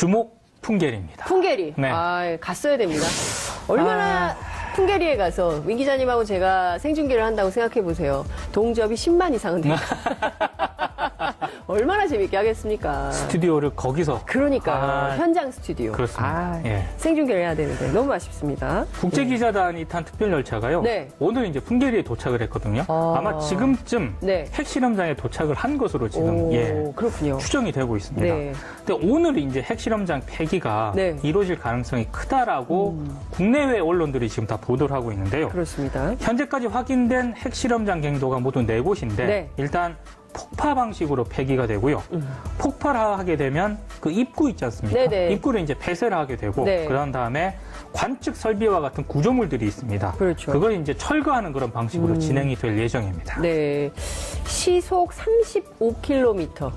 주목 풍계리입니다. 풍계리. 네. 아, 갔어야 됩니다. 얼마나 풍계리에 가서 민 기자님하고 제가 생중계를 한다고 생각해 보세요. 동접이 10만 이상은 됩니다. 얼마나 재밌게 하겠습니까? 스튜디오를 거기서. 그러니까 현장 스튜디오. 그렇습니다. 예. 생중계를 해야 되는데 너무 아쉽습니다. 국제기자단이 탄 특별 열차가요. 네. 오늘 이제 풍계리에 도착을 했거든요. 아마 지금쯤 네. 핵실험장에 도착을 한 것으로 지금 그렇군요. 추정이 되고 있습니다. 네. 근데 오늘 이제 핵실험장 폐기가 네. 이루어질 가능성이 크다라고 국내외 언론들이 지금 다 보도를 하고 있는데요. 그렇습니다. 현재까지 확인된 핵실험장 갱도가 모두 4곳인데 네. 일단 폭파 방식으로 폐기가 되고요. 폭발하게 되면 그 입구 있지 않습니까? 네네. 입구를 이제 폐쇄를 하게 되고 네. 그런 다음에 관측 설비와 같은 구조물들이 있습니다. 그렇죠. 그걸 이제 철거하는 그런 방식으로 진행이 될 예정입니다. 네. 시속 35km.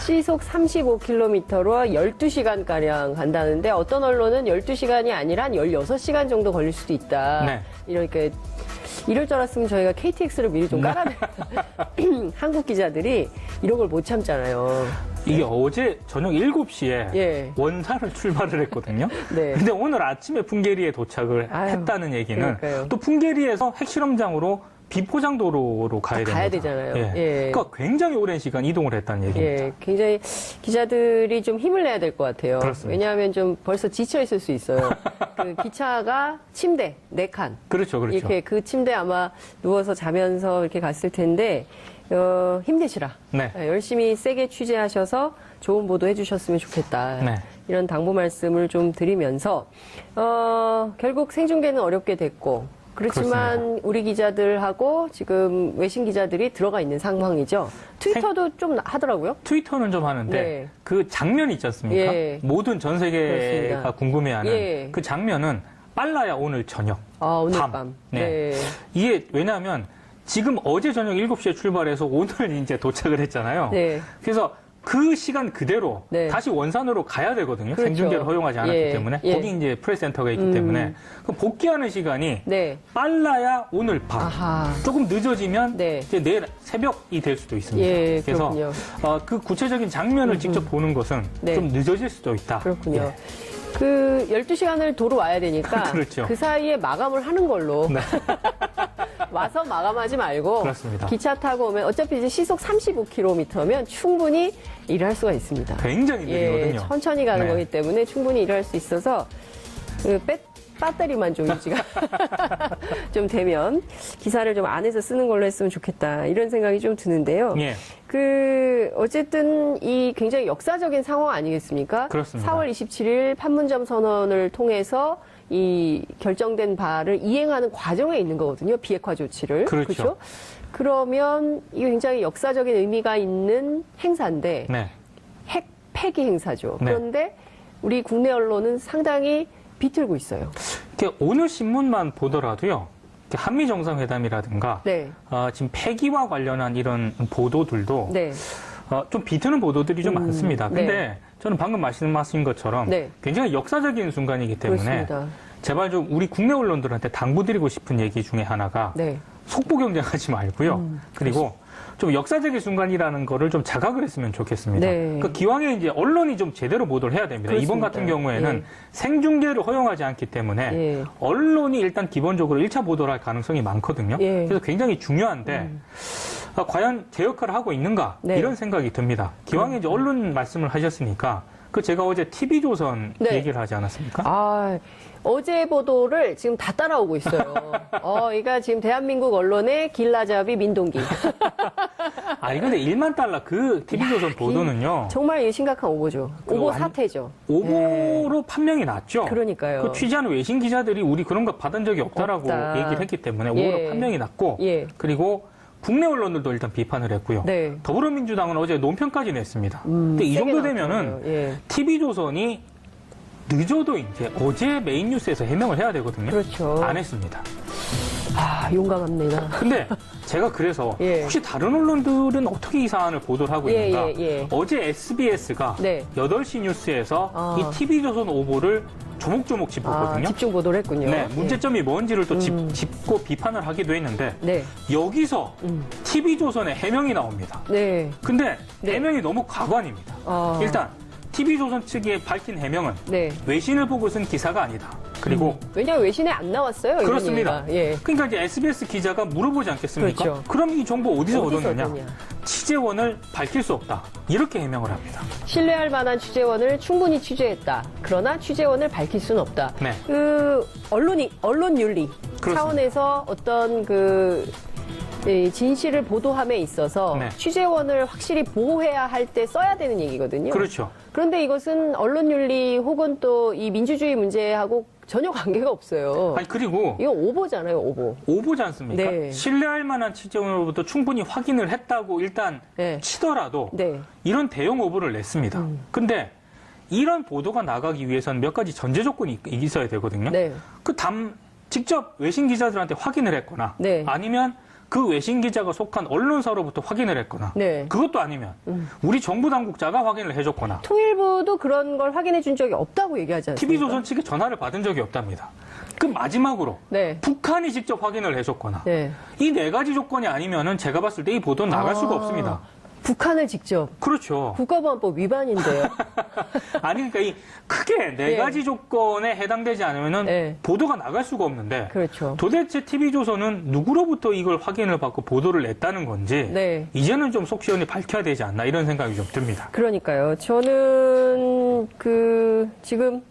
시속 35km로 12시간가량 간다는데 어떤 언론은 12시간이 아니라 한 16시간 정도 걸릴 수도 있다. 네. 이렇게 이럴 줄 알았으면 저희가 KTX를 미리 좀 깔아내. 한국 기자들이 이런 걸 못 참잖아요. 이게 어제 저녁 7시에 예. 원산을 출발을 했거든요. 네. 근데 오늘 아침에 풍계리에 도착을 했다는 얘기는 그러니까요. 또 풍계리에서 핵실험장으로 비포장도로로 가야 됩니다. 가야 되잖아요. 예. 예. 그러니까 굉장히 오랜 시간 이동을 했다는 얘기입니다. 예, 굉장히 기자들이 좀 힘을 내야 될 것 같아요. 그렇습니다. 왜냐하면 좀 벌써 지쳐 있을 수 있어요. 그 기차가 침대 4칸. 그렇죠, 그렇죠. 이렇게 그 침대 아마 누워서 자면서 이렇게 갔을 텐데 힘내시라. 네. 열심히 세게 취재하셔서 좋은 보도 해주셨으면 좋겠다. 네. 이런 당부 말씀을 좀 드리면서 결국 생중계는 어렵게 됐고 그렇지만 그렇습니다. 우리 기자들하고 지금 외신 기자들이 들어가 있는 상황이죠. 트위터도 좀 하더라고요. 트위터는 좀 하는데 네. 그 장면 있지 않습니까? 예. 모든 전 세계가 그렇습니다. 궁금해하는 예. 그 장면은 빨라야 오늘 저녁. 오늘 밤. 네. 네. 이게 왜냐하면 지금 어제 저녁 7시에 출발해서 오늘 이제 도착을 했잖아요. 네. 그래서 그 시간 그대로 네. 다시 원산으로 가야 되거든요. 그렇죠. 생중계를 허용하지 않았기 예. 때문에. 예. 거기 이제 프레스센터가 있기 때문에. 그럼 복귀하는 시간이 네. 빨라야 오늘 밤. 아하. 조금 늦어지면 네. 이제 내일 새벽이 될 수도 있습니다. 예, 그래서 그렇군요. 그 구체적인 장면을 직접 보는 것은 네. 좀 늦어질 수도 있다. 그렇군요. 예. 그 12시간을 도로 와야 되니까 그렇죠. 그 사이에 마감을 하는 걸로 네. 와서 마감하지 말고 그렇습니다. 기차 타고 오면 어차피 이제 시속 35km면 충분히 일을 할 수가 있습니다. 굉장히 느리거든요. 천천히 가는 네. 거기 때문에 충분히 일을 할 수 있어서 그 배터리만 좀 유지가 좀 되면 기사를 좀 안에서 쓰는 걸로 했으면 좋겠다 이런 생각이 좀 드는데요. 예. 어쨌든 이 굉장히 역사적인 상황 아니겠습니까? 그렇습니다. 4월 27일 판문점 선언을 통해서 이 결정된 바를 이행하는 과정에 있는 거거든요. 비핵화 조치를. 그렇죠. 그렇죠? 그러면 이게 굉장히 역사적인 의미가 있는 행사인데 네. 핵 폐기 행사죠. 네. 그런데 우리 국내 언론은 상당히 비틀고 있어요. 이렇게 오늘 신문만 보더라도요. 이렇게 한미 정상회담이라든가 네. 지금 폐기와 관련한 이런 보도들도 네. 좀 비트는 보도들이 좀 많습니다. 근데 네. 저는 방금 말씀하신 것처럼 네. 굉장히 역사적인 순간이기 때문에 그렇습니다. 제발 좀 우리 국내 언론들한테 당부드리고 싶은 얘기 중에 하나가 네. 속보 경쟁하지 말고요. 그리고 좀 역사적인 순간이라는 거를 좀 자각을 했으면 좋겠습니다. 네. 그러니까 기왕에 이제 언론이 좀 제대로 보도를 해야 됩니다. 이번 그렇습니다. 같은 경우에는 예. 생중계를 허용하지 않기 때문에 예. 언론이 일단 기본적으로 1차 보도를 할 가능성이 많거든요. 예. 그래서 굉장히 중요한데 과연 제 역할을 하고 있는가 네. 이런 생각이 듭니다. 기왕에 이제 언론 말씀을 하셨으니까 제가 어제 TV조선 네. 얘기를 하지 않았습니까? 어제 보도를 지금 다 따라오고 있어요. 그러니까 지금 대한민국 언론의 길라잡이 민동기. 근데 1만 달러 그 TV조선 보도는요. 정말 이 심각한 오보죠. 오보 사태죠. 오보로 판명이 났죠. 그러니까요. 그 취재하는 외신 기자들이 우리 그런 거 받은 적이 없다라고 없다. 얘기를 했기 때문에 오보로 판명이 났고 예. 그리고 국내 언론들도 일단 비판을 했고요. 네. 더불어민주당은 어제 논평까지 냈습니다. 근데 이 세게 정도 나왔잖아요. 되면은 예. TV조선이 늦어도 이제 어제 메인 뉴스에서 해명을 해야 되거든요. 그렇죠. 안 했습니다. 용감합니다. 근데 제가 그래서 예. 혹시 다른 언론들은 어떻게 이 사안을 보도를 하고 예, 있는가? 예. 어제 SBS가 네. 8시 뉴스에서 이 TV조선 오보를 조목조목 짚었거든요. 집중 보도를 했군요. 네, 문제점이 뭔지를 또 짚고 비판을 하기도 했는데 네. 여기서 TV조선의 해명이 나옵니다. 네. 근데 네. 해명이 너무 과관입니다. 아. 일단 TV조선 측이 밝힌 해명은 네. 외신을 보고 쓴 기사가 아니다. 그리고 왜냐하면 외신에 안 나왔어요. 이런 그렇습니다. 얘기가. 예. 그러니까 이제 SBS 기자가 물어보지 않겠습니까? 그렇죠. 그럼 이 정보 어디서 얻었느냐? 얻었냐? 취재원을 밝힐 수 없다. 이렇게 해명을 합니다. 신뢰할 만한 취재원을 충분히 취재했다. 그러나 취재원을 밝힐 수는 없다. 네. 언론 윤리 그렇습니다. 차원에서 어떤 이 진실을 보도함에 있어서 네. 취재원을 확실히 보호해야 할 때 써야 되는 얘기거든요. 그렇죠. 그런데 이것은 언론 윤리 혹은 또 이 민주주의 문제하고 전혀 관계가 없어요. 아니 그리고 이거 오보잖아요, 오보. 오보지 않습니까? 네. 신뢰할 만한 취재원으로부터 충분히 확인을 했다고 일단 네. 치더라도 네. 이런 대형 오보를 냈습니다. 근데 이런 보도가 나가기 위해서는 몇 가지 전제 조건이 있어야 되거든요. 네. 직접 외신 기자들한테 확인을 했거나 네. 아니면 그 외신 기자가 속한 언론사로부터 확인을 했거나 네. 그것도 아니면 우리 정부 당국자가 확인을 해줬거나 통일부도 그런 걸 확인해 준 적이 없다고 얘기하지 않습니까? TV조선 측에 전화를 받은 적이 없답니다. 그 마지막으로 네. 북한이 직접 확인을 해줬거나 네. 이 네 가지 조건이 아니면은 제가 봤을 때 이 보도는 나갈 수가 없습니다. 북한을 직접. 그렇죠. 국가보안법 위반인데요. 아니 그러니까 이 크게 네 예. 가지 조건에 해당되지 않으면은 예. 보도가 나갈 수가 없는데 그렇죠. 도대체 TV조선은 누구로부터 이걸 확인을 받고 보도를 냈다는 건지 네. 이제는 좀 속 시원히 밝혀야 되지 않나 이런 생각이 좀 듭니다. 그러니까요. 저는 지금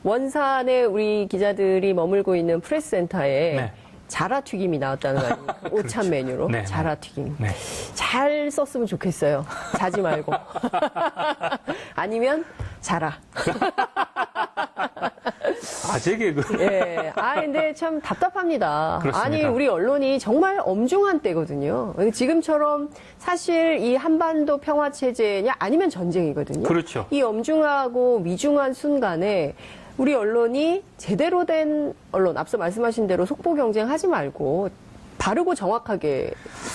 원산에 우리 기자들이 머물고 있는 프레스센터에 네. 자라 튀김이 나왔다는 거 아닙니까? 오찬 메뉴로 네, 네. 자라 튀김. 네. 잘 썼으면 좋겠어요. 자지 말고. 아니면 자라. 아재 개그. 예. 근데 참 답답합니다. 그렇습니다. 아니, 우리 언론이 정말 엄중한 때거든요. 지금처럼 사실 이 한반도 평화체제냐 아니면 전쟁이거든요. 그렇죠. 이 엄중하고 위중한 순간에 우리 언론이 제대로 된 언론, 앞서 말씀하신 대로 속보 경쟁하지 말고 바르고 정확하게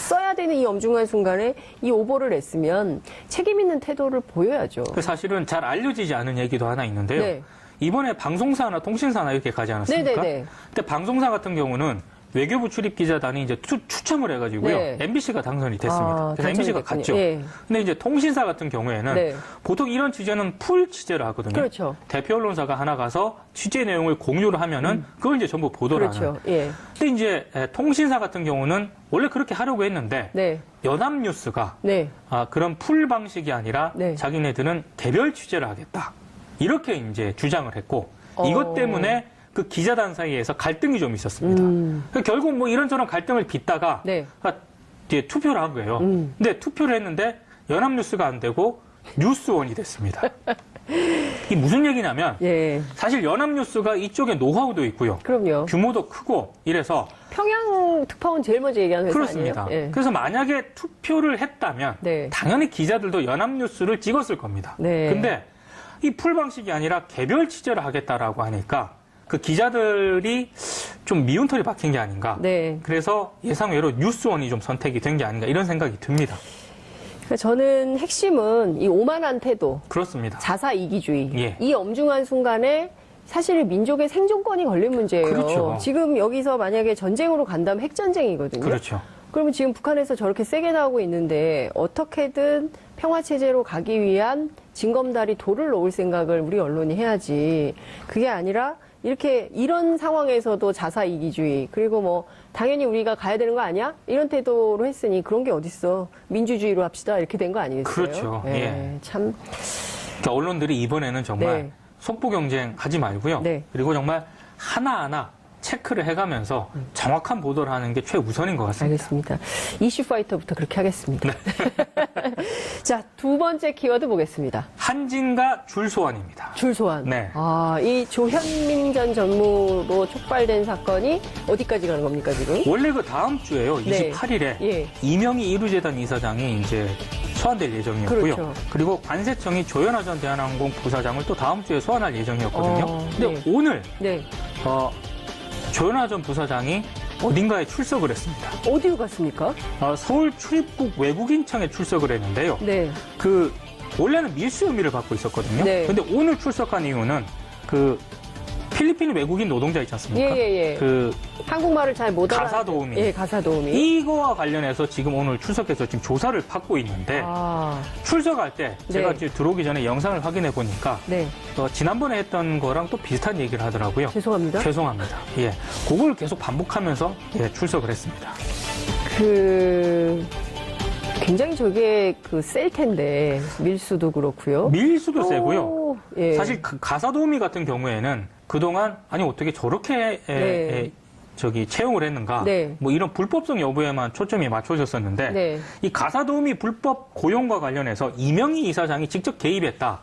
써야 되는 이 엄중한 순간에 이 오보를 냈으면 책임 있는 태도를 보여야죠. 그 사실은 잘 알려지지 않은 얘기도 하나 있는데요. 네. 이번에 방송사나 통신사나 이렇게 가지 않았습니까? 네네네. 근데 방송사 같은 경우는 외교부 출입 기자단이 이제 추첨을 해가지고요. 네. MBC가 당선이 됐습니다. 그래서 MBC가 당첨이 갔죠. 됐군요. 예. 근데 이제 통신사 같은 경우에는 네. 보통 이런 취재는 풀 취재를 하거든요. 그렇죠. 대표 언론사가 하나 가서 취재 내용을 공유를 하면은 그걸 이제 전부 보도를 하는. 그렇죠. 예. 근데 이제 통신사 같은 경우는 원래 그렇게 하려고 했는데 네. 연합뉴스가 네. 그런 풀 방식이 아니라 네. 자기네들은 개별 취재를 하겠다. 이렇게 이제 주장을 했고 이것 때문에 그 기자단 사이에서 갈등이 좀 있었습니다. 그러니까 결국 뭐 이런저런 갈등을 빚다가 네. 이제 투표를 한 거예요. 근데 투표를 했는데 연합뉴스가 안 되고 뉴스원이 됐습니다. 이게 무슨 얘기냐면 예. 사실 연합뉴스가 이쪽에 노하우도 있고요. 그럼요. 규모도 크고 이래서 평양 특파원 제일 먼저 얘기하는 회사 그렇습니다. 아니에요? 예. 그래서 만약에 투표를 했다면 네. 당연히 기자들도 연합뉴스를 찍었을 겁니다. 네. 근데 이 풀 방식이 아니라 개별 취재를 하겠다라고 하니까 그 기자들이 좀 미운 털이 박힌 게 아닌가. 네. 그래서 예상외로 뉴스원이 좀 선택이 된 게 아닌가 이런 생각이 듭니다. 그러니까 저는 핵심은 이 오만한 태도, 그렇습니다. 자사 이기주의. 예. 이 엄중한 순간에 사실 민족의 생존권이 걸린 문제예요. 그렇죠. 지금 여기서 만약에 전쟁으로 간다면 핵전쟁이거든요. 그렇죠. 그러면 지금 북한에서 저렇게 세게 나오고 있는데 어떻게든 평화체제로 가기 위한 징검다리 돌을 놓을 생각을 우리 언론이 해야지. 그게 아니라 이런 상황에서도 자사 이기주의, 그리고 뭐, 당연히 우리가 가야 되는 거 아니야? 이런 태도로 했으니 그런 게 어딨어. 민주주의로 합시다. 이렇게 된 거 아니겠어요? 그렇죠. 예. 참. 그러니까 언론들이 이번에는 정말 네. 속보 경쟁 하지 말고요. 네. 그리고 정말 하나하나 체크를 해가면서 정확한 보도를 하는 게 최우선인 것 같습니다. 알겠습니다. 이슈 파이터부터 그렇게 하겠습니다. 네. 자, 두 번째 키워드 보겠습니다. 한진과 줄소환입니다. 줄소환. 네. 이 조현민 전 전무로 촉발된 사건이 어디까지 가는 겁니까, 지금? 원래 그 다음 주에요. 네. 28일에 예. 이명희 이루재단 이사장이 이제 소환될 예정이었고요. 그렇죠. 그리고 관세청이 조현아 전 대한항공 부사장을 또 다음 주에 소환할 예정이었거든요. 근데 네. 오늘 네. 조현아 전 부사장이 어딘가에 출석을 했습니다. 어디로 갔습니까? 서울 출입국 외국인청에 출석을 했는데요. 네. 원래는 밀수 혐의를 받고 있었거든요. 네. 근데 오늘 출석한 이유는 필리핀 외국인 노동자 있지 않습니까? 예. 그 한국말을 잘 못 알아. 가사도우미. 예, 가사도우미. 이거와 관련해서 지금 오늘 출석해서 지금 조사를 받고 있는데 출석할 때 제가 네. 지금 들어오기 전에 영상을 확인해 보니까 네. 지난번에 했던 거랑 또 비슷한 얘기를 하더라고요. 죄송합니다. 죄송합니다. 예, 그걸 계속 반복하면서 출석을 했습니다. 굉장히 저게 셀 텐데 밀수도 그렇고요. 밀수도 세고요. 예. 사실 가사도우미 같은 경우에는 그동안 아니 어떻게 저렇게 네. 채용을 했는가 네. 뭐 이런 불법성 여부에만 초점이 맞춰졌었는데 네. 이 가사도우미 불법 고용과 관련해서 이명희 이사장이 직접 개입했다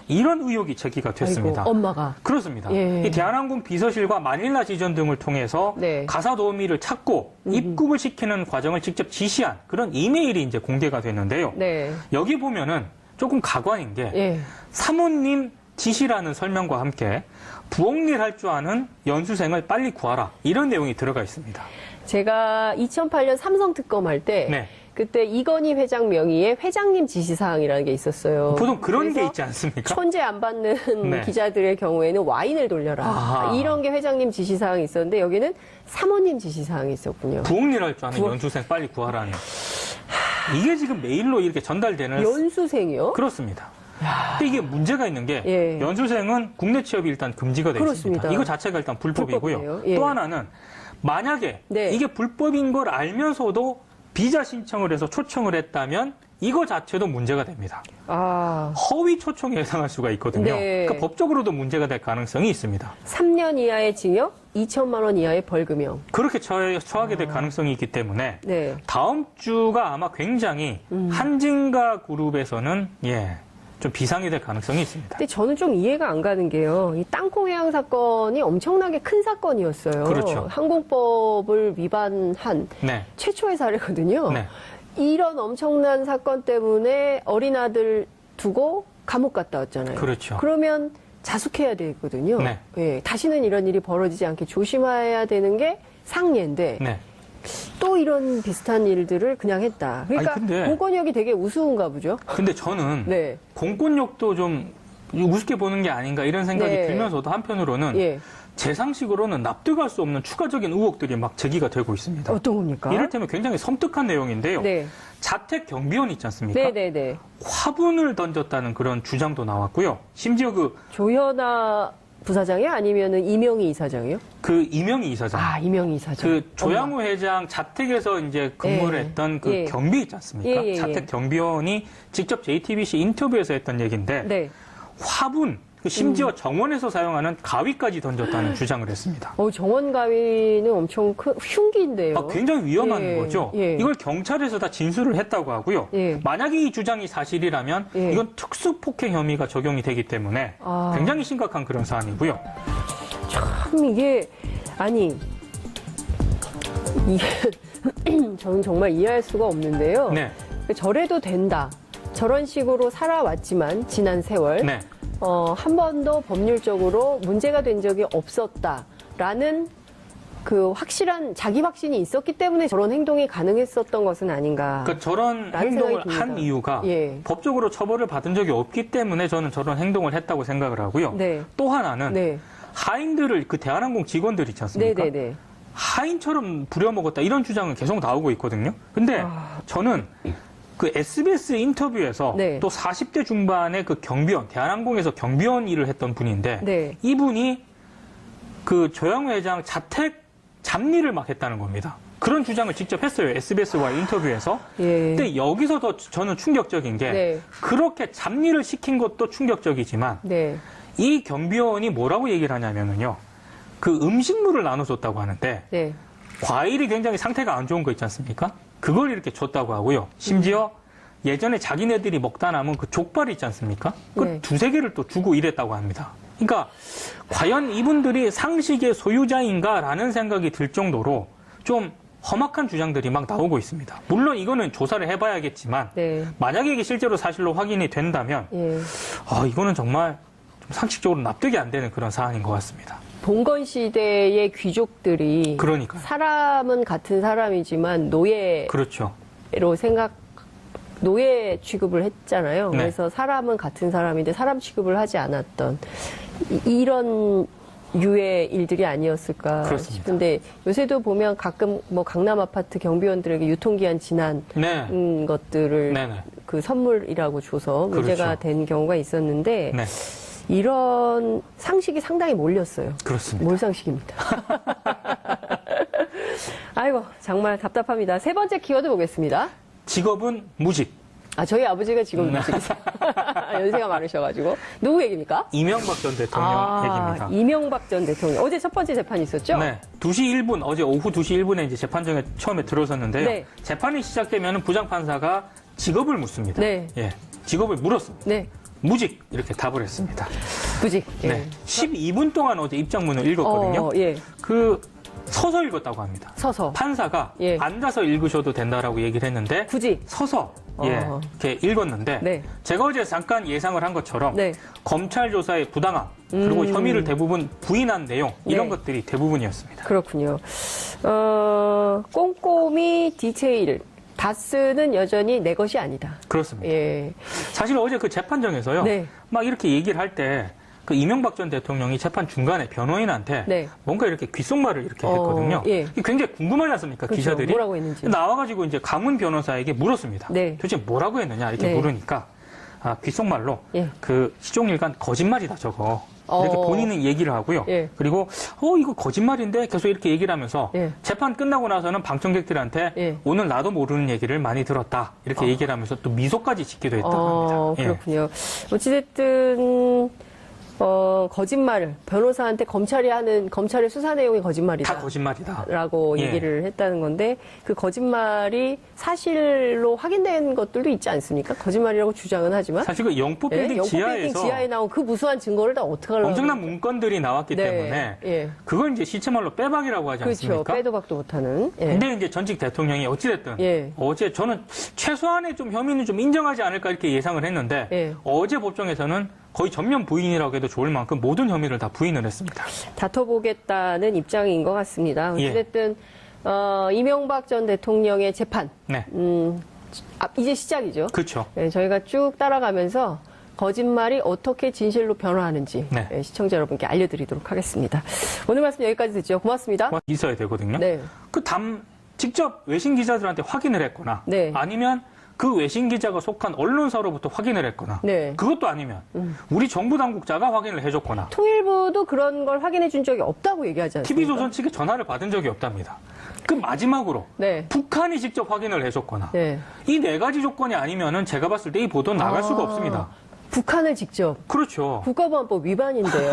이런 의혹이 제기가 됐습니다. 아이고, 엄마가. 그렇습니다. 예. 이 대한항공 비서실과 마닐라 지점 등을 통해서 네. 가사도우미를 찾고 입국을 시키는 과정을 직접 지시한 그런 이메일이 이제 공개가 됐는데요. 네. 여기 보면은 조금 가관인 게 예. 사모님 지시라는 설명과 함께 부엌일 할 줄 아는 연수생을 빨리 구하라 이런 내용이 들어가 있습니다. 제가 2008년 삼성 특검할 때 네. 그때 이건희 회장 명의의 회장님 지시사항이라는 게 있었어요. 보통 그런 게 그래서 있지 않습니까? 천재 안 받는 네. 기자들의 경우에는 와인을 돌려라. 아하. 이런 게 회장님 지시사항이 있었는데 여기는 사모님 지시사항이 있었군요. 부엌일 할 줄 아는 연수생 빨리 구하라는. 이게 지금 메일로 이렇게 전달되는. 연수생이요? 그렇습니다. 근데 이게 문제가 있는 게 예. 연수생은 국내 취업이 일단 금지가 되어 있습니다. 그렇습니다. 이거 자체가 일단 불법이고요. 불법이에요. 예. 또 하나는 만약에 네. 이게 불법인 걸 알면서도 비자 신청을 해서 초청을 했다면 이거 자체도 문제가 됩니다. 허위 초청에 해당할 수가 있거든요. 네. 그러니까 법적으로도 문제가 될 가능성이 있습니다. 3년 이하의 징역, 2천만 원 이하의 벌금형. 그렇게 처하게 될 가능성이 있기 때문에 네. 다음 주가 아마 굉장히 한진가 그룹에서는 좀 비상이 될 가능성이 있습니다. 근데 저는 좀 이해가 안 가는 게요. 이 땅콩 해양 사건이 엄청나게 큰 사건이었어요. 그렇죠. 항공법을 위반한 네. 최초의 사례거든요. 네. 이런 엄청난 사건 때문에 어린 아들 두고 감옥 갔다 왔잖아요. 그렇죠. 그러면 자숙해야 되거든요. 네. 예, 다시는 이런 일이 벌어지지 않게 조심해야 되는 게 상례인데 네. 또 이런 비슷한 일들을 그냥 했다. 그러니까 아니, 근데- 공권력이 되게 우스운가 보죠. 근데 저는 네. 공권력도 좀 우습게 보는 게 아닌가 이런 생각이 네. 들면서도 한편으로는 예. 제 상식으로는 납득할 수 없는 추가적인 의혹들이 막 제기가 되고 있습니다. 어떤 겁니까? 이를테면 굉장히 섬뜩한 내용인데요. 네. 자택 경비원 있지 않습니까? 네네네. 화분을 던졌다는 그런 주장도 나왔고요. 심지어 조현아 부사장이요? 아니면은 이명희 이사장이요? 그 이명희 이사장. 이명희 이사장. 그 조양호 회장 자택에서 이제 근무를 예. 했던 그 예. 경비 있지 않습니까? 예. 자택 경비원이 직접 JTBC 인터뷰에서 했던 얘기인데 네. 화분, 심지어 정원에서 사용하는 가위까지 던졌다는 주장을 했습니다. 정원 가위는 엄청 큰 흉기인데요. 굉장히 위험한 예. 거죠. 예. 이걸 경찰에서 다 진술을 했다고 하고요. 예. 만약에 이 주장이 사실이라면 예. 이건 특수폭행 혐의가 적용이 되기 때문에 굉장히 심각한 그런 사안이고요. 참 이게 저는 정말 이해할 수가 없는데요. 네. 저래도 된다. 저런 식으로 살아왔지만 지난 세월 네. 한 번도 법률적으로 문제가 된 적이 없었다라는 그 확실한 자기 확신이 있었기 때문에 저런 행동이 가능했었던 것은 아닌가. 그러니까 저런 라는 행동을 생각이 한 듭니다. 이유가 예. 법적으로 처벌을 받은 적이 없기 때문에 저는 저런 행동을 했다고 생각을 하고요. 네. 또 하나는 네. 하인들을 그 대한항공 직원들 있지 않습니까? 네네네. 하인처럼 부려먹었다 이런 주장은 계속 나오고 있거든요. 근데 저는 그 SBS 인터뷰에서 네. 또 40대 중반의 그 경비원, 대한항공에서 경비원 일을 했던 분인데 네. 이분이 그 조양호 회장 자택 잡일을 막 했다는 겁니다. 그런 주장을 직접 했어요. SBS와의 인터뷰에서. 예. 근데 여기서 더 저는 충격적인 게 네. 그렇게 잡일을 시킨 것도 충격적이지만 네. 이 경비원이 뭐라고 얘기를 하냐면요. 그 음식물을 나눠줬다고 하는데 네. 과일이 굉장히 상태가 안 좋은 거 있지 않습니까? 그걸 이렇게 줬다고 하고요. 심지어 예전에 자기네들이 먹다 남은 그 족발 있지 않습니까? 그걸 네. 두세 개를 또 주고 이랬다고 합니다. 그러니까 과연 이분들이 상식의 소유자인가라는 생각이 들 정도로 좀 험악한 주장들이 막 나오고 있습니다. 물론 이거는 조사를 해봐야겠지만 네. 만약에 이게 실제로 사실로 확인이 된다면 예. 이거는 정말 좀 상식적으로 납득이 안 되는 그런 사안인 것 같습니다. 봉건 시대의 귀족들이 그러니까요. 사람은 같은 사람이지만 노예로 그렇죠. 노예 취급을 했잖아요. 네. 그래서 사람은 같은 사람인데 사람 취급을 하지 않았던 이런 유의 일들이 아니었을까 그렇습니다. 싶은데 요새도 보면 가끔 뭐 강남 아파트 경비원들에게 유통기한 지난 네. 것들을 네네. 그 선물이라고 줘서 문제가 그렇죠. 된 경우가 있었는데 네. 이런 상식이 상당히 몰렸어요. 그렇습니다. 몰상식입니다. 아이고 정말 답답합니다. 세 번째 키워드 보겠습니다. 직업은 무직. 저희 아버지가 지금 무직이세요. 연세가 많으셔가지고 누구 얘기입니까? 이명박 전 대통령 얘기입니다. 이명박 전 대통령. 어제 첫 번째 재판이 있었죠? 네. 2시 1분, 어제 오후 2시 1분에 이제 재판정에 처음에 들어섰는데요. 네. 재판이 시작되면 부장판사가 직업을 묻습니다. 네. 예. 직업을 물었습니다. 네. 무직. 이렇게 답을 했습니다. 무직. 예. 네. 12분 동안 어제 입장문을 읽었거든요. 예. 서서 읽었다고 합니다. 서서. 판사가 예. 앉아서 읽으셔도 된다라고 얘기를 했는데 굳이. 서서 어. 이렇게 읽었는데 네. 제가 어제 잠깐 예상을 한 것처럼 네. 검찰 조사의 부당함 그리고 혐의를 대부분 부인한 내용 이런 것들이 대부분이었습니다. 그렇군요. 꼼꼼히 디테일. 다스는 여전히 내 것이 아니다. 그렇습니다. 예. 사실 어제 그 재판정에서요. 네. 막 이렇게 얘기를 할 때 그 이명박 전 대통령이 재판 중간에 변호인한테 네. 뭔가 이렇게 귓속말을 이렇게 했거든요. 예. 이게 굉장히 궁금하지 않습니까? 그렇죠. 기자들이. 뭐라고 했는지. 나와가지고 이제 강훈 변호사에게 물었습니다. 네. 도대체 뭐라고 했느냐 이렇게 네. 물으니까 귓속말로 예. 그 시종일관 거짓말이다 저거. 이렇게 어. 본인은 얘기를 하고요. 예. 그리고 이거 거짓말인데 계속 이렇게 얘기를 하면서 예. 재판 끝나고 나서는 방청객들한테 예. 오늘 나도 모르는 얘기를 많이 들었다. 이렇게 얘기를 하면서 또 미소까지 짓기도 했다고 합니다. 예. 그렇군요. 어찌됐든 거짓말을 변호사한테 검찰의 수사 내용이 거짓말이다. 다 거짓말이다. 라고 예. 얘기를 했다는 건데 그 거짓말이 사실로 확인된 것들도 있지 않습니까? 거짓말이라고 주장은 하지만 사실 그 영포 빌딩 영포 빌딩 지하에 나온 그 무수한 증거를 다 어떻게 하려고 엄청난 문건들이 나왔기 네. 때문에 예. 그걸 이제 시체말로 빼박이라고 하지 그렇죠. 않습니까? 빼도 박도 못하는. 예. 근데 이제 전직 대통령이 어찌됐든 예. 어제 저는 최소한의 좀 혐의는 좀 인정하지 않을까 이렇게 예상을 했는데 예. 어제 법정에서는 거의 전면 부인이라고 해도 좋을 만큼 모든 혐의를 다 부인을 했습니다. 다퉈보겠다는 입장인 것 같습니다. 예. 어찌됐든 이명박 전 대통령의 재판 네, 이제 시작이죠. 그렇죠. 네, 저희가 쭉 따라가면서 거짓말이 어떻게 진실로 변화하는지 네. 시청자 여러분께 알려드리도록 하겠습니다. 오늘 말씀 여기까지 듣죠. 고맙습니다. 있어야 되거든요. 네. 직접 외신 기자들한테 확인을 했거나 네. 아니면 그 외신 기자가 속한 언론사로부터 확인을 했거나 네. 그것도 아니면 우리 정부 당국자가 확인을 해줬거나 통일부도 그런 걸 확인해 준 적이 없다고 얘기하지 않습니까? TV조선 측에 전화를 받은 적이 없답니다. 그 마지막으로 네. 북한이 직접 확인을 해줬거나 네. 이 네 가지 조건이 아니면은 제가 봤을 때 이 보도는 나갈 수가 없습니다. 북한을 직접 그렇죠. 국가보안법 위반인데요.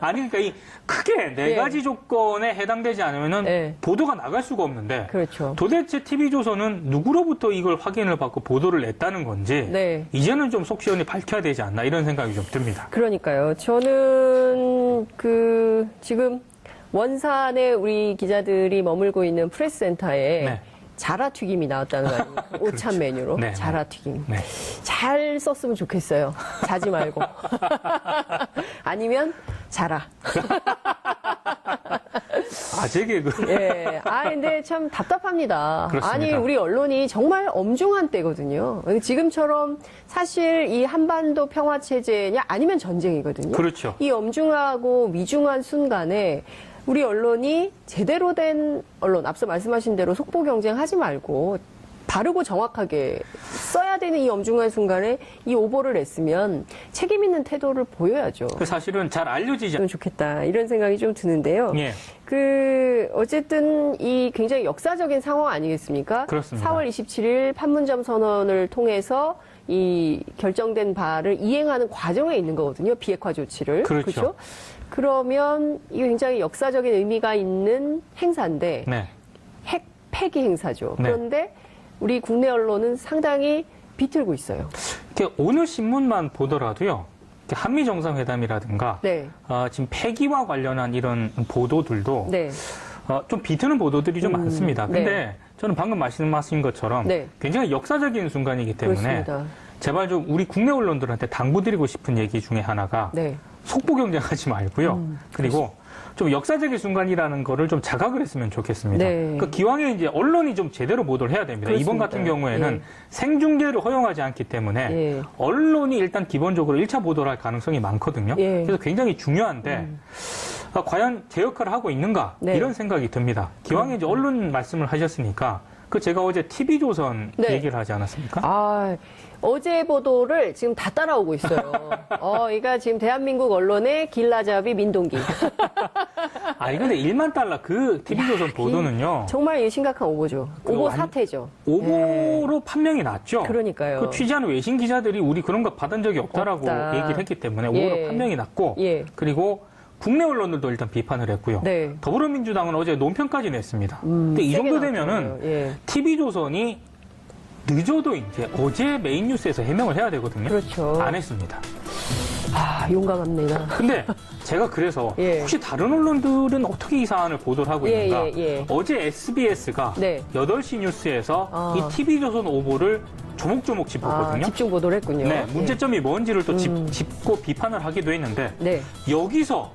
아니 그러니까 이 크게 네 예. 가지 조건에 해당되지 않으면은 예. 보도가 나갈 수가 없는데 그렇죠. 도대체 TV조선은 누구로부터 이걸 확인을 받고 보도를 냈다는 건지 네. 이제는 좀 속 시원히 밝혀야 되지 않나 이런 생각이 좀 듭니다. 그러니까요. 저는 지금 원산에 우리 기자들이 머물고 있는 프레스센터에 네. 자라 튀김이 나왔다는 거 아닙니까? 오찬 메뉴로 네, 자라 튀김. 네. 잘 썼으면 좋겠어요. 자지 말고. 아니면 자라. 아재 개그. 예. 근데 참 답답합니다. 그렇습니다. 아니, 우리 언론이 정말 엄중한 때거든요. 지금처럼 사실 이 한반도 평화체제냐 아니면 전쟁이거든요. 그렇죠. 이 엄중하고 미중한 순간에 우리 언론이 제대로 된 언론, 앞서 말씀하신 대로 속보 경쟁하지 말고 바르고 정확하게 써야 되는 이 엄중한 순간에 이 오보를 냈으면 책임 있는 태도를 보여야죠. 그 사실은 잘 알려지지 그럼 좋겠다. 이런 생각이 좀 드는데요. 예. 어쨌든 이 굉장히 역사적인 상황 아니겠습니까? 그렇습니다. 4월 27일 판문점 선언을 통해서 이 결정된 바를 이행하는 과정에 있는 거거든요. 비핵화 조치를. 그렇죠. 그렇죠? 그러면 이게 굉장히 역사적인 의미가 있는 행사인데 네. 핵 폐기 행사죠. 네. 그런데 우리 국내 언론은 상당히 비틀고 있어요. 이렇게 오늘 신문만 보더라도요. 이렇게 한미 정상회담이라든가 네. 지금 폐기와 관련한 이런 보도들도 네. 좀 비트는 보도들이 좀 많습니다. 근데 네. 저는 방금 말씀하신 것처럼 네. 굉장히 역사적인 순간이기 때문에 그렇습니다. 제발 좀 우리 국내 언론들한테 당부드리고 싶은 얘기 중에 하나가 네. 속보 경쟁하지 말고요. 그리고 좀 역사적인 순간이라는 거를 좀 자각을 했으면 좋겠습니다. 네. 그 기왕에 이제 언론이 좀 제대로 보도를 해야 됩니다. 그렇습니다. 이번 같은 경우에는 예. 생중계를 허용하지 않기 때문에 예. 언론이 일단 기본적으로 1차 보도를 할 가능성이 많거든요. 예. 그래서 굉장히 중요한데 과연 제 역할을 하고 있는가 네. 이런 생각이 듭니다. 기왕에 이제 언론 말씀을 하셨으니까 그 제가 어제 TV조선 네. 얘기를 하지 않았습니까? 아, 어제 보도를 지금 다 따라오고 있어요. 그러니까 지금 대한민국 언론의 길라잡이 민동기. 근데 1만 달러 그 TV조선 보도는요. 정말 이게 심각한 오보죠. 오보 사태죠. 오보로 판명이 났죠. 그러니까요. 그 취재하는 외신 기자들이 우리 그런 거 받은 적이 없다라고 없다. 얘기를 했기 때문에 오보로 예. 판명이 났고 예. 그리고 국내 언론들도 일단 비판을 했고요. 네. 더불어민주당은 어제 논평까지 냈습니다. 근데 이 세게 정도 나왔더라고요. 되면은 예. TV조선이 늦어도 이제 어제 메인 뉴스에서 해명을 해야 되거든요. 그렇죠. 안 했습니다. 용감합니다. 근데 제가 그래서 예. 혹시 다른 언론들은 어떻게 이 사안을 보도를 하고 예, 있는가? 예. 어제 SBS가 네. 8시 뉴스에서 아. 이 TV조선 오보를 조목조목 짚었거든요. 집중 보도를 했군요. 네, 문제점이 뭔지를 또 짚고 비판을 하기도 했는데 네. 여기서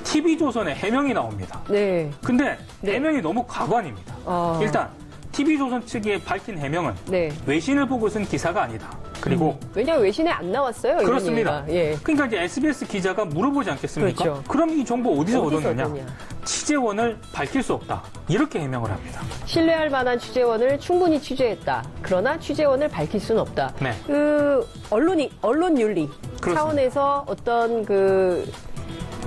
TV조선의 해명이 나옵니다. 네. 근데 네. 해명이 너무 가관입니다. 일단 TV조선 측이 밝힌 해명은 네. 외신을 보고 쓴 기사가 아니다. 그리고 왜냐하면 외신에 안 나왔어요. 이런 그렇습니다. 얘기가. 예. 그러니까 이제 SBS 기자가 물어보지 않겠습니까? 그렇죠. 그럼 이 정보 어디서 어디서 얻었느냐? 얻었냐? 취재원을 밝힐 수 없다. 이렇게 해명을 합니다. 신뢰할 만한 취재원을 충분히 취재했다. 그러나 취재원을 밝힐 수는 없다. 네. 언론 윤리 그렇습니다. 차원에서 어떤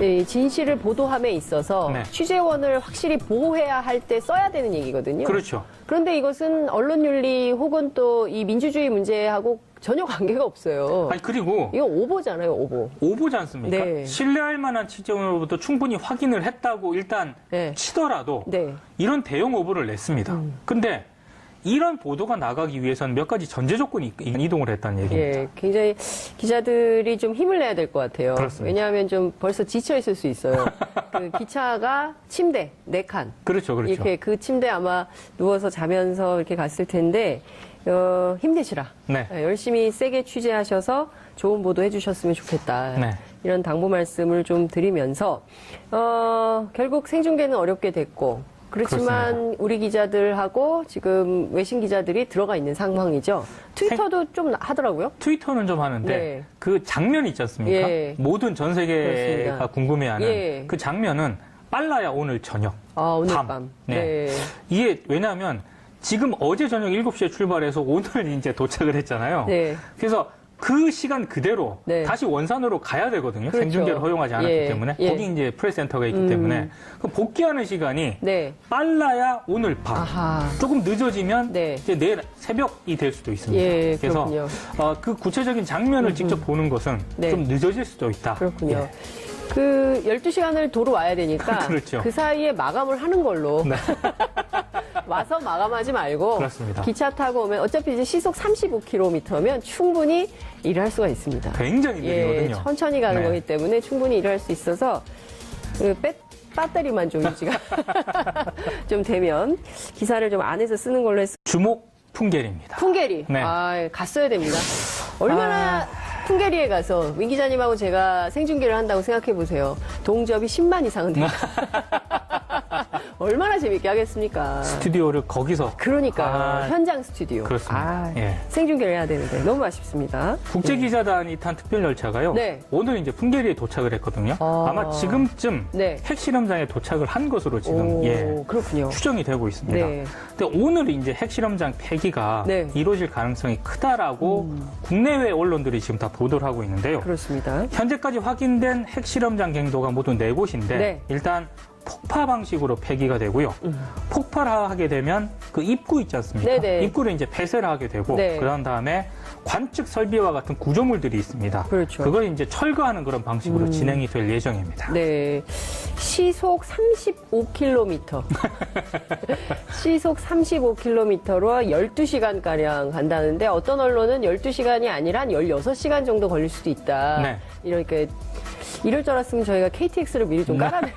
이 진실을 보도함에 있어서 네. 취재원을 확실히 보호해야 할 때 써야 되는 얘기거든요. 그렇죠. 그런데 이것은 언론 윤리 혹은 또 이 민주주의 문제하고 전혀 관계가 없어요. 그리고 이거 오보잖아요, 오보. 오보지 않습니까? 네. 신뢰할 만한 취재원으로부터 충분히 확인을 했다고 일단 네. 치더라도 네. 이런 대형 오보를 냈습니다. 근데 이런 보도가 나가기 위해서는 몇 가지 전제 조건이 이동을 했다는 얘기입니다. 예, 굉장히 기자들이 좀 힘을 내야 될 것 같아요. 그렇습니다. 왜냐하면 좀 벌써 지쳐 있을 수 있어요. 그 기차가 침대 4칸. 그렇죠, 그렇죠. 이렇게 그 침대 아마 누워서 자면서 이렇게 갔을 텐데, 힘내시라. 네. 열심히 세게 취재하셔서 좋은 보도 해주셨으면 좋겠다. 네. 이런 당부 말씀을 좀 드리면서, 결국 생중계는 어렵게 됐고, 그렇지만 그렇습니다. 우리 기자들하고 지금 외신 기자들이 들어가 있는 상황이죠. 트위터도 좀 하더라고요. 트위터는 좀 하는데 네. 그 장면 있지 않습니까? 예. 모든 전 세계가 그렇습니다. 궁금해하는 예. 그 장면은 빨라야 오늘 저녁. 오늘 밤. 네. 네. 이게 왜냐하면 지금 어제 저녁 7시에 출발해서 오늘 이제 도착을 했잖아요. 네. 그래서 그 시간 그대로 네. 다시 원산으로 가야 되거든요. 그렇죠. 생중계를 허용하지 않았기 예. 때문에. 예. 거기 이제 프레스센터가 있기 때문에. 그럼 복귀하는 시간이 네. 빨라야 오늘 밤. 아하. 조금 늦어지면 네. 이제 내일 새벽이 될 수도 있습니다. 예, 그래서 그렇군요. 그 구체적인 장면을 직접 보는 것은 네. 좀 늦어질 수도 있다. 그렇군요. 예. 그 12시간을 도로 와야 되니까 그렇죠. 그 사이에 마감을 하는 걸로 네. 와서 마감하지 말고 그렇습니다. 기차 타고 오면 어차피 이제 시속 35km면 충분히 일을 할 수가 있습니다. 굉장히 느리거든요. 천천히 가는 네. 거기 때문에 충분히 일을 할 수 있어서 그 배터리만 좀 유지가 좀 되면 기사를 좀 안에서 쓰는 걸로 했습니다. 주목 풍계리입니다. 풍계리. 네. 갔어야 됩니다. 얼마나 풍계리에 가서 민 기자님하고 제가 생중계를 한다고 생각해 보세요. 동접이 10만 이상은 됩니다. 얼마나 재밌게 하겠습니까? 스튜디오를 거기서. 그러니까 현장 스튜디오. 그렇습니다. 예. 생중계를 해야 되는데 너무 아쉽습니다. 국제기자단이 탄 특별 열차가요. 네. 오늘 이제 풍계리에 도착을 했거든요. 아마 지금쯤 네. 핵실험장에 도착을 한 것으로 지금 그렇군요. 추정이 되고 있습니다. 네. 근데 오늘 이제 핵실험장 폐기가 네. 이루어질 가능성이 크다라고 국내외 언론들이 지금 다 보도를 하고 있는데요. 그렇습니다. 현재까지 확인된 핵실험장 갱도가 모두 4곳인데 네. 일단 폭파 방식으로 폐기가 되고요. 폭발하게 되면 그 입구 있지 않습니까? 네네. 입구를 이제 폐쇄를 하게 되고 네. 그런 다음에 관측 설비와 같은 구조물들이 있습니다. 그렇죠. 그걸 이제 철거하는 그런 방식으로 진행이 될 예정입니다. 네. 시속 35km. 시속 35km로 12시간가량 간다는데 어떤 언론은 12시간이 아니라 한 16시간 정도 걸릴 수도 있다. 네. 이렇게 이럴 줄 알았으면 저희가 KTX를 미리 좀 깔아내.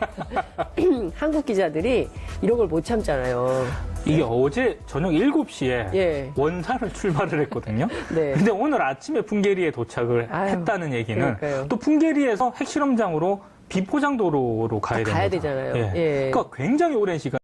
한국 기자들이 이런 걸 못 참잖아요. 이게 어제 저녁 7시에 예. 원산을 출발을 했거든요. 네. 근데 오늘 아침에 풍계리에 도착을 했다는 얘기는 그러니까요. 또 풍계리에서 핵실험장으로 비포장도로로 가야 됩니다. 가야 되잖아요. 예. 그러니까 굉장히 오랜 시간